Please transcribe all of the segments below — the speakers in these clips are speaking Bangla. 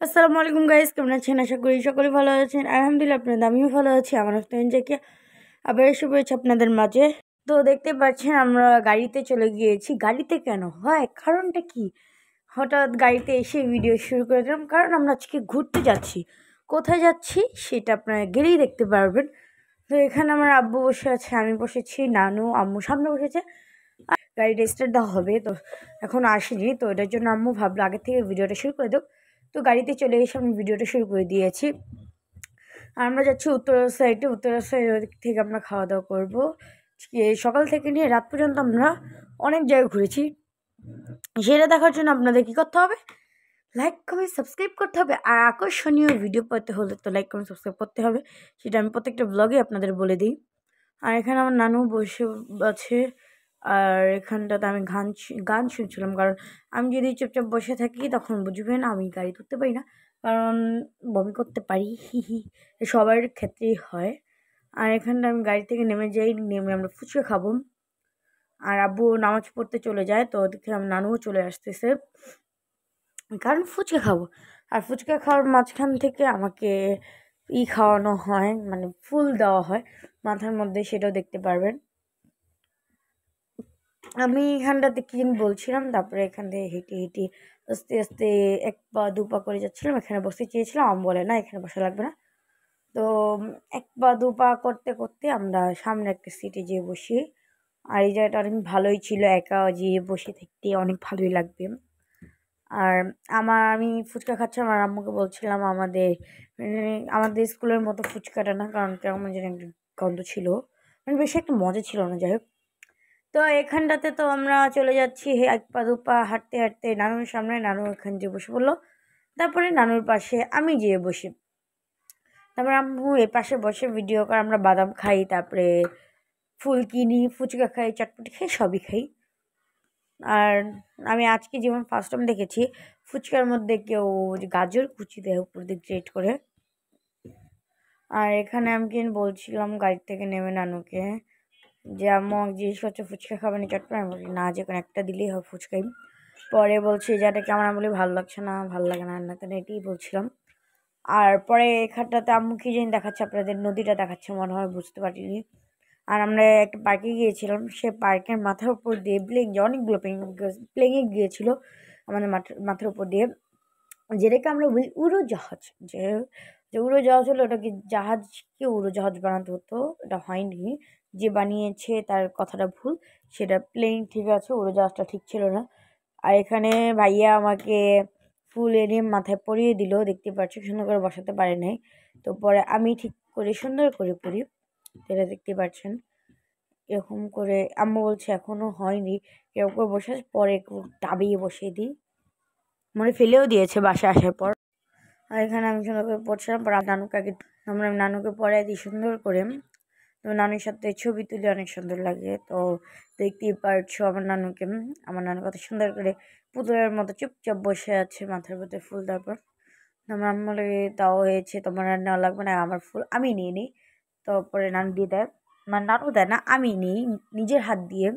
আসসালামু আলাইকুম গাইস, কেমন আছেন? আশা করি সকলে ভালো আছেন। আলহামদুলিল্লাহ আপনাদের, আমিও ভালো আছি। আমার থেকে আবার এসে পড়েছি আপনাদের মাঝে। তো দেখতে পাচ্ছেন আমরা গাড়িতে চলে গিয়েছি। গাড়িতে কেন হয়, কারণটা কি? হঠাৎ গাড়িতে এসে ভিডিও শুরু করে দিলাম, কারণ আমরা আজকে ঘুরতে যাচ্ছি। কোথায় যাচ্ছি সেটা আপনারা গেলেই দেখতে পারবেন। তো এখানে আমার আব্বু বসে আছে, আমি বসেছি, নানু আম্মু সামনে বসেছে। গাড়িটা স্টার্ট দেওয়া হবে, তো এখন আসেনি, তো এটার জন্য আম্মু ভাবলো আগে থেকে ভিডিওটা শুরু করে দেব। তো গাড়িতে চলে এসে আমি ভিডিওটা শুরু করে দিয়েছি। আর আমরা যাচ্ছি উত্তরা সাইডে। উত্তরা সাইড থেকে আমরা খাওয়া দাওয়া করবো। সকাল থেকে নিয়ে রাত পর্যন্ত আমরা অনেক জায়গায় ঘুরেছি। সেটা দেখার জন্য আপনাদের কী করতে হবে? লাইক কমেন্ট সাবস্ক্রাইব করতে হবে। আর আকর্ষণীয় ভিডিও পেতে হলে তো লাইক কমেন্ট সাবস্ক্রাইব করতে হবে। সেটা আমি প্রত্যেকটা ব্লগে আপনাদের বলে দিই। আর এখানে আমার নানু বসে আছে। আর এখানটাতে আমি গান শুনছিলাম, কারণ আমি যদি চুপচাপ বসে থাকি তখন বুঝবেন আমি গাড়ি তুলতে পারি না, কারণ বমি করতে পারি। সবার ক্ষেত্রেই হয়। আর এখানটা আমি গাড়ি থেকে নেমে যাই, নেমে আমরা ফুচকা খাবো। আর আব্বু নামাজ পড়তে চলে যায়, তো ওদিকে আমার নানুও চলে আসতেছে, কারণ ফুচকা খাবো। আর ফুচকা খাওয়ার মাঝখান থেকে আমাকে খাওয়ানো হয়, মানে ফুল দেওয়া হয় মাথার মধ্যে, সেটাও দেখতে পারবেন। আমি এখানটাতে কি বলছিলাম, তারপরে এখান থেকে হেঁটে হেঁটে আস্তে আস্তে 1 পা 2 পা করে যাচ্ছিলাম। এখানে বসতে চেয়েছিলাম, আমি বলে না এখানে বসা লাগবে না। তো 1 পা 2 পা করতে করতে আমরা সামনে একটা সিটে যেয়ে বসি। আর এই জায়গাটা অনেক ভালোই ছিল, একা যেয়ে বসে থাকতে অনেক ভালোই লাগবে। আর আমি ফুচকা খাচ্ছিলাম, আর আম্মুকে বলছিলাম আমাদের স্কুলের মতো ফুচকাটা না, কারণ কেমন যেন একটা গন্ধ ছিল, মানে বেশি একটা মজা ছিল না। যাই হোক, তো এখানটাতে তো আমরা চলে যাচ্ছি 1 পা 2 পা হাঁটতে হাঁটতে নানুর সামনে। নানু এখান যে বসে পড়লো, তারপরে নানুর পাশে আমি যেয়ে বসি। তারপরে আম্মু এ পাশে বসে ভিডিও করে, আমরা বাদাম খাই, তারপরে ফুল কিনি, ফুচকা খাই, চটপটি খাই, সবই খাই। আর আমি আজকে যেমন ফার্স্ট টাইম দেখেছি ফুচকার মধ্যে কেউ গাজর কুচি দেয় উপর দিয়ে গ্রেট করে। আর এখানে আমি বলছিলাম গাড়ি থেকে নেমে নানুকে যে আম্মু জিজ্ঞেস করছে ফুচকা খাবেন চটপটি, আমি বলি না, যে কোনো একটা দিলেই হবে ফুচকাই। পরে বলছি যেটা কেমন, আমি বলি ভালো লাগছে না, ভালো লাগে না, না কেন, এটাই বলছিলাম। আর পরে এখানটাতে আম্মু কি জানি দেখাচ্ছে আপনাদের, নদীটা দেখাচ্ছে মনে হয়, বুঝতে পারিনি। আর আমরা একটা পার্কে গিয়েছিলাম, সে পার্কের মাথার উপর দিয়ে অনেকগুলো প্লেনে গিয়েছিল আমাদের মাথার উপর দিয়ে, যেটাকে আমরা বলি উড়োজাহাজ। যে উড়োজাহাজ হলো, ওটাকে জাহাজকে উড়োজাহাজ বানাতে হতো, এটা হয়নি। যে বানিয়েছে তার কথাটা ভুল, সেটা প্লেন ঠিক আছে, উড়োজাহাজটা ঠিক ছিল না। আর এখানে ভাইয়া আমাকে ফুল এনে মাথায় পরিয়ে দিল, দেখতে পাচ্ছি সুন্দর করে বসাতে পারে নাই, তো পরে আমি ঠিক করে সুন্দর করে পরি, এটা দেখতে পাচ্ছেন। এরকম করে আম্মু বলছে এখনো হয়নি, এরকম করে বসে পরে একটু ডাবিয়ে বসিয়ে দিই, মনে ফেলেও দিয়েছে বাসায় আসার পর। আর এখানে আমি সুন্দর করে পড়ছিলাম, পর আমরা নানুকে পড়াই দিই সুন্দর করে। তো নানুর সাথে ছবি তুলে অনেক সুন্দর লাগে, তো দেখতেই পারছো আমার নানুকে। আমার নানু কত সুন্দর করে পুতুলের মতো চুপচাপ বসে আছে, মাথার মধ্যে ফুল। তারপর আমার আম্মু লাগে তাও হয়েছে, তোমার আর নেওয়া লাগবে না, আমার ফুল আমি নিয়ে নিই। তারপরে নানু দিয়ে দেয়, মানে নানু দেয় না, আমি নিই নিজের হাত দিয়ে।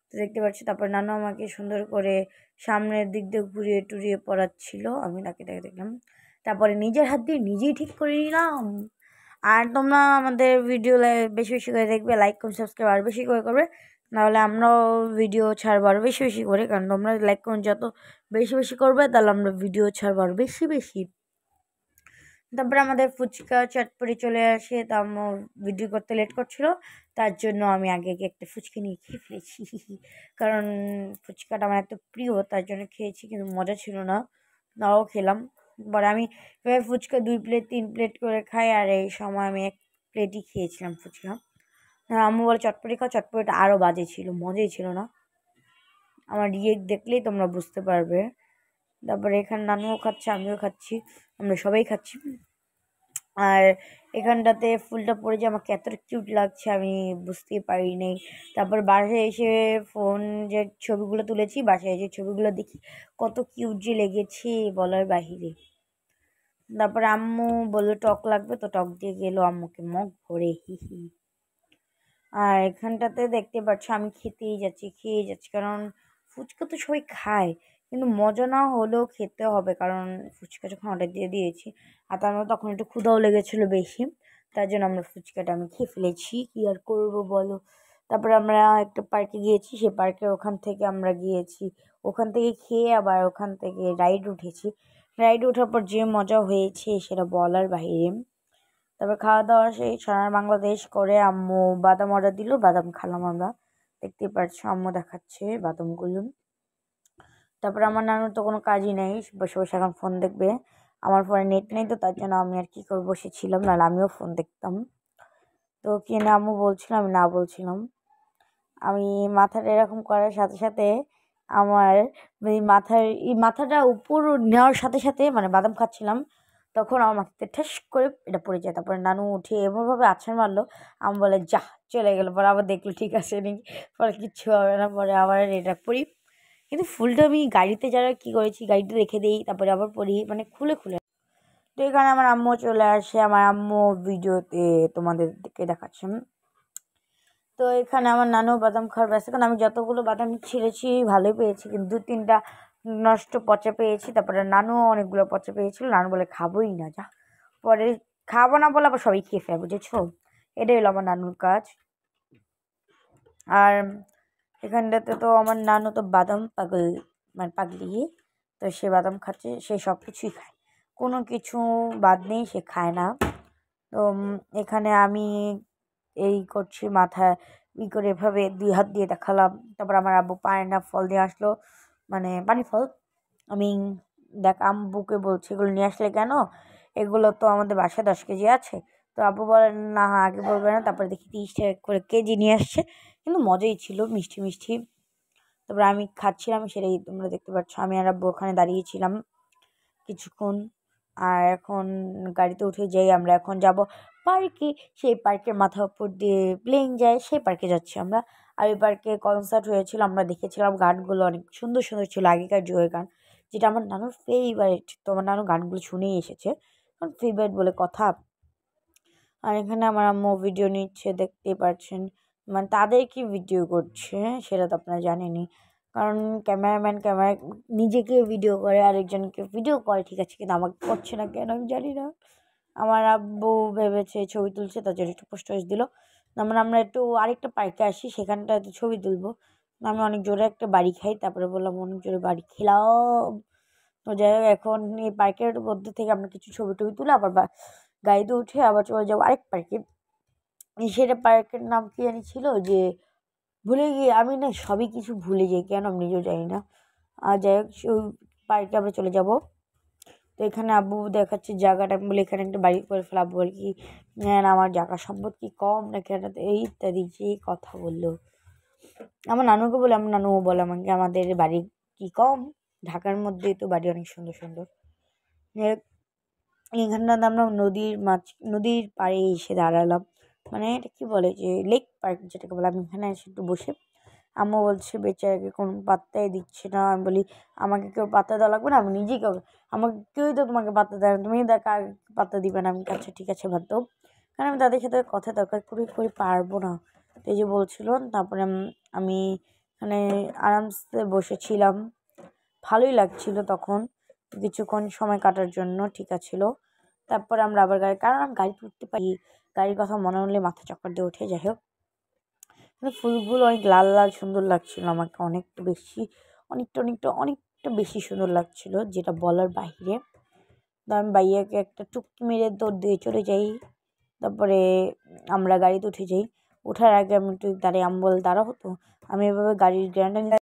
তো দেখতে পাচ্ছি, তারপর নানু আমাকে সুন্দর করে সামনের দিক দিয়ে ঘুরিয়ে টুরিয়ে পড়াচ্ছিল, আমি তাকে দেখে দেখলাম। তারপরে নিজের হাত দিয়ে নিজেই ঠিক করে নিলাম। আর তোমরা আমাদের ভিডিও বেশি বেশি করে দেখবে, লাইক কমেন্ট সাবস্ক্রাইব আর বেশি করে করবে, নাহলে আমরাও ভিডিও ছাড়বো আরও বেশি বেশি করে, কারণ তোমরা লাইক কমেন্ট যত বেশি বেশি করবে তাহলে আমরা ভিডিও ছাড়বো আরও বেশি বেশি। তারপরে আমাদের ফুচকা চটপটি চলে আসে, তা আম্মু ভিডিও করতে লেট করছিল, তার জন্য আমি আগে গিয়ে একটা ফুচকা নিয়ে খেয়ে ফেলেছি। কারণ ফুচকাটা আমার এত প্রিয়, তার জন্য খেয়েছি, কিন্তু মজা ছিল না, তাও খেলাম। পরে আমি এবার ফুচকা 2 প্লেট 3 প্লেট করে খাই, আর এই সময় আমি 1 প্লেটই খেয়েছিলাম ফুচকা। আম্মু বলে চটপটি খাও, চটপটিটা আরও বাজে ছিল, মজাই ছিল না। আমার দেখলেই তোমরা বুঝতে পারবে। তারপরে এখানে নানুও খাচ্ছে, আমিও খাচ্ছি, আমরা সবাই খাচ্ছি। আর এখানটাতে ফুলটা পড়ে যে আমাকে এতটা কিউট লাগছে আমি বুঝতেই পারিনি। তারপর বাসায় এসে ফোন যে ছবিগুলো তুলেছি, বাসায় এসে ছবিগুলো দেখি কত কিউট যে লেগেছে বলার বাহিরে। তারপরে আম্মু বললো টক লাগবে, তো টক দিয়ে গেলো আম্মুকে মগ ভরে, হি। আর এখানটাতে দেখতে পাচ্ছ আমি খেয়ে যাচ্ছি, কারণ ফুচকা তো সবাই খায়, কিন্তু মজা না হলেও খেতে হবে, কারণ ফুচকা যখন অর্ডার দিয়ে দিয়েছি আর তার মধ্যে তখন একটু ক্ষুধাও লেগেছিলো বেশি, তার জন্য আমরা ফুচকাটা আমি খেয়ে ফেলেছি। কী আর করবো বলো। তারপরে আমরা একটা পার্কে গিয়েছি, সেই পার্কে ওখান থেকে আমরা গিয়েছি, ওখান থেকে খেয়ে আবার ওখান থেকে রাইড উঠেছি। রাইড ওঠার পর যে মজা হয়েছে সেটা বলার বাইরে। তারপর খাওয়া দাওয়া সেই সোনার বাংলাদেশ করে আম্মু বাদাম অর্ডার দিল, বাদাম খেলাম আমরা। দেখতেই পাচ্ছ আম্মু দেখাচ্ছে বাদামগুলো। তারপরে আমার নানুর তো কোনো কাজই নেই, বসে বসে এখন ফোন দেখবে। আমার ফোনে নেট নেই, তো তার জন্য আমি আর কী করবো, বসেছিলাম, নাহলে আমিও ফোন দেখতাম। তো কি না আম্মু বলছিলাম, আমি না বলছিলাম। আমি মাথাটা এরকম করার সাথে সাথে আমার মাথাটা উপর নেওয়ার সাথে সাথে মানে বাদাম খাচ্ছিলাম, তখন আমার মাথাতে ঠেস করে এটা পড়ে যায়। তারপরে নানু উঠে এমনভাবে আছাড় মারলো, আমি বলে যা চলে গেলো। পরে আবার দেখলো ঠিক আছে নাকি, পরে কিচ্ছু হবে না। পরে আবার এটা পড়ি, কিন্তু ফুলটা আমি গাড়িতে যারা কী করেছি, গাড়িতে রেখে দিই, তারপরে আবার পড়ি, মানে খুলে খুলে। তো এখানে আমার আম্মু চলে আসে, আমার আম্মু ভিডিওতে তোমাদেরকে দেখাচ্ছে। তো এখানে আমার নানু বাদাম খাওয়ার ব্যস্ত, কারণ আমি যতগুলো বাদাম ছিঁড়েছি ভালোই পেয়েছি, কিন্তু 2-3টা নষ্ট পচা পেয়েছি। তারপরে নানুও অনেকগুলো পচা পেয়েছিল, নানু বলে খাবোই না যা। পরে খাবো না বলে আবার সবাই খেয়ে ফেলে, বুঝেছো। এটাই হলো আমার নানুর কাজ। আর এখানটাতে তো আমার নানু তো বাদাম পাগল, মানে পাগলি। তো সে বাদাম খাচ্ছে, সে সব কিছুই খায়, কোনো কিছু বাদ নেই, সে খায় না। তো এখানে আমি এই করছি, মাথায় করে এভাবে 2 হাত দিয়ে দেখালাম। তারপর আমার আব্বু পাইনাপল দিয়ে আসলো, মানে পানি ফল। আমি দেখ আব্বুকে বলছি এগুলো নিয়ে আসলে কেন, এগুলো তো আমাদের বাসায় 10 কেজি আছে। তো আব্বু বলেন না আগে বলবে না। তারপরে দেখি 30 টাকা করে কেজি নিয়ে আসছে, কিন্তু মজাই ছিল, মিষ্টি মিষ্টি। তারপরে আমি খাচ্ছিলাম, সেটাই তোমরা দেখতে পাচ্ছ। আমি আর আব্বু ওখানে দাঁড়িয়েছিলাম কিছুক্ষণ। আর এখন গাড়িতে উঠে যাই, আমরা এখন যাব পার্কে। সেই পার্কের মাথার উপর দিয়ে প্লেন যায়, সেই পার্কে যাচ্ছি আমরা। আর ওই পার্কে কনসার্ট হয়েছিল, আমরা দেখেছিলাম। গানগুলো অনেক সুন্দর সুন্দর ছিল, আগেকার যুগের গান, যেটা আমার নানুর ফেভারিট। তো আমার নানু গানগুলো শুনেই এসেছে, কারণ ফেভারিট বলে কথা। আর এখানে আমার আম্মু ভিডিও নিচ্ছে, দেখতেই পাচ্ছেন। মানে তাদের কি ভিডিও করছে সেটা তো আপনারা জানেনই, কারণ ক্যামেরাম্যান নিজেকে ভিডিও করে, আরেকজনকে ভিডিও করে, ঠিক আছে, কিন্তু আমাকে করছে না কেন আমি জানি না। আমার আব্বু ভেবেছে ছবি তুলছে, তার জন্য একটু পোস্ট দিল। মানে আমরা একটু আরেকটা পার্কে আসি, সেখানটাতে ছবি তুলবো। আমি অনেক জোরে একটা বাড়ি খাই, তারপরে বললাম অনেক জোরে বাড়ি খেলাম। তো যাই হোক, এখন এই পার্কের মধ্যে থেকে আমরা কিছু ছবি টবি তুলে আবার গাড়িতে উঠে আবার চলে যাবো আরেক পার্কে। সেটা পার্কের নাম কি জানি ছিল, যে ভুলে গিয়ে আমি না সবই কিছু ভুলে যাই, কেন আমি নিজেও জানি না। আর যাই হোক, ওই পার্কে আমরা চলে যাব। তো এখানে আব্বু দেখাচ্ছে জায়গাটা, আমি বলি এখানে একটা বাড়ি করে ফেলা। আব্বু বলে কি আমার জায়গা সম্পদ কি কম নাকি, এই ইত্যাদি যে কথা বললো। আমার নানুকে বলে, আমার নানুও বলে আমাকে আমাদের বাড়ি কি কম, ঢাকার মধ্যেই তো বাড়ি অনেক সুন্দর সুন্দর। এখানটাতে আমরা নদীর পাড়ে এসে দাঁড়ালাম, মানে এটা কী বলে যে লেক পার্ক যেটাকে বলে। আমি এখানে এসে একটু বসে, আম্মু বলছে বেচারাকে কোনো পাত্তাই দিচ্ছে না। আমি বলি আমাকে কেউ পাত্তা দেওয়া লাগবে না, আমি নিজেই কেউ, আমাকে কেউই তো তোমাকে পাত্তা দেয় না, তুমি দেখ আর পাত্তা দিবে না। আমি আচ্ছা ঠিক আছে বাদ দাও, কারণ আমি তাদের সাথে কথা দরকার করে পারবো না। তো এই যে বলছিল, তারপরে আমি এখানে আরামসে বসেছিলাম, ভালোই লাগছিল তখন, কিছুক্ষণ সময় কাটার জন্য ঠিক ছিল। তারপর আমরা আবার কারণ আমি গাড়িতে উঠতে পারি, গাড়ির কথা মনে হলে মাথা চক্কর দিয়ে ওঠে। যাই হোক, ফুলগুলো অনেক লাল লাল সুন্দর লাগছিল আমাকে, অনেকটা বেশি সুন্দর লাগছিল, যেটা বলার বাহিরে। তো আমি ভাইয়াকে একটা টুকটি মেরে দৌড় দিয়ে চলে যাই। তারপরে আমরা গাড়িতে উঠে যাই। ওঠার আগে আমি একটু দাঁড়িয়ে, আমি বলে দাঁড়াও, তো আমি এভাবে গাড়ির গ্যারান্টি